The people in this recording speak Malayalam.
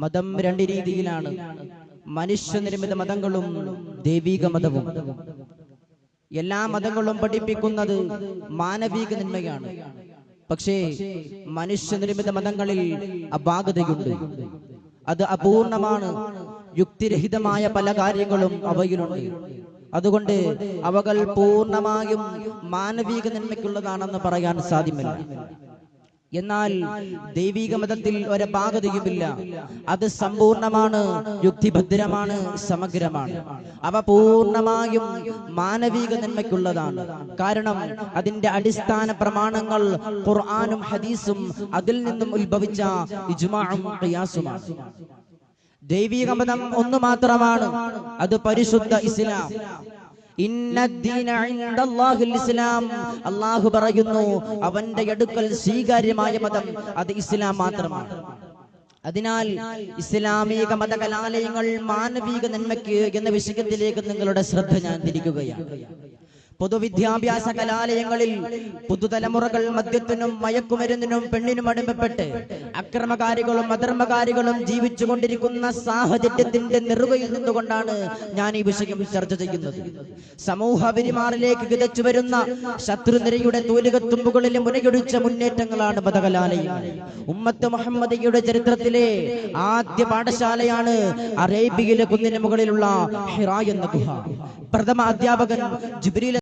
മതം രണ്ട് രീതിയിലാണ്. മനുഷ്യനിർമ്മിത മതങ്ങളും ദൈവിക മതവും. എല്ലാ മതങ്ങളും പഠിപ്പിക്കുന്നത് മാനവിക നന്മയാണ്. പക്ഷേ മനുഷ്യനിർമ്മിത മതങ്ങളിൽ അപാകതയുണ്ട്. അത് അപൂർണമാണ്. യുക്തിരഹിതമായ പല കാര്യങ്ങളും അവയിലുണ്ട്. അതുകൊണ്ട് അവകൾ പൂർണ്ണമായും മാനവിക നന്മയ്ക്കുള്ളതാണെന്ന് പറയാൻ സാധ്യമല്ല. എന്നാൽ ദൈവിക മതത്തിൽ ഒരപാകതയുമില്ല. അത് സമ്പൂർണമാണ്, യുക്തിഭദ്രമാണ്, സമഗ്രമാണ്. അവ പൂർണ്ണമായും മാനവിക നന്മയ്ക്കുള്ളതാണ്. കാരണം അതിന്റെ അടിസ്ഥാന പ്രമാണങ്ങൾ ഖുർആനും ഹദീസും അതിൽ നിന്നും ഉത്ഭവിച്ച ഇജ്മാഉം ഖിയാസുമാണ്. ദൈവിക മതം ഒന്ന് മാത്രമാണ്, അത് പരിശുദ്ധ ഇസ്ലാം. ഇസ്ലാം. അല്ലാഹു പറയുന്നു, അവന്റെ അടുക്കൽ സ്വീകാര്യമായ മതം അത് ഇസ്ലാം മാത്രമാണ്. അതിനാൽ ഇസ്ലാമിക മതകലാലയങ്ങൾ മാനവിക നന്മയ്ക്ക് എന്ന വിഷയത്തിലേക്ക് നിങ്ങളുടെ ശ്രദ്ധ ഞാൻ തിരിക്കുകയാണ്. പൊതുവിദ്യാഭ്യാസ കലാലയങ്ങളിൽ പുതുതലമുറകൾ മദ്യത്തിനും മയക്കുമരുന്നിനും പെണ്ണിനും അടിമപ്പെട്ട് അക്രമകാരികളും അധർമ്മകാരികളും ജീവിച്ചു കൊണ്ടിരിക്കുന്ന സാഹചര്യത്തിന്റെ നെറുകയിൽ നിന്നുകൊണ്ടാണ് ഞാൻ ഈ വിഷയം ചർച്ച ചെയ്യുന്നത്. സമൂഹ പെരുമാറിലേക്ക് കിതച്ചു വരുന്ന ശത്രുനിരയുടെ തൂലികത്തുമ്പുകളിലെ മുനയൊടിച്ച മുന്നേറ്റങ്ങളാണ് മതകലാലയങ്ങൾ. ഉമ്മത്ത് മുഹമ്മദിയുടെ ചരിത്രത്തിലെ ആദ്യ പാഠശാലയാണ് അറേബ്യയിലെ കുന്നിന് മുകളിലുള്ള ഹിറാ എന്ന ഗുഹ. പ്രഥമ അധ്യാപകൻ ജിബ്രീൽ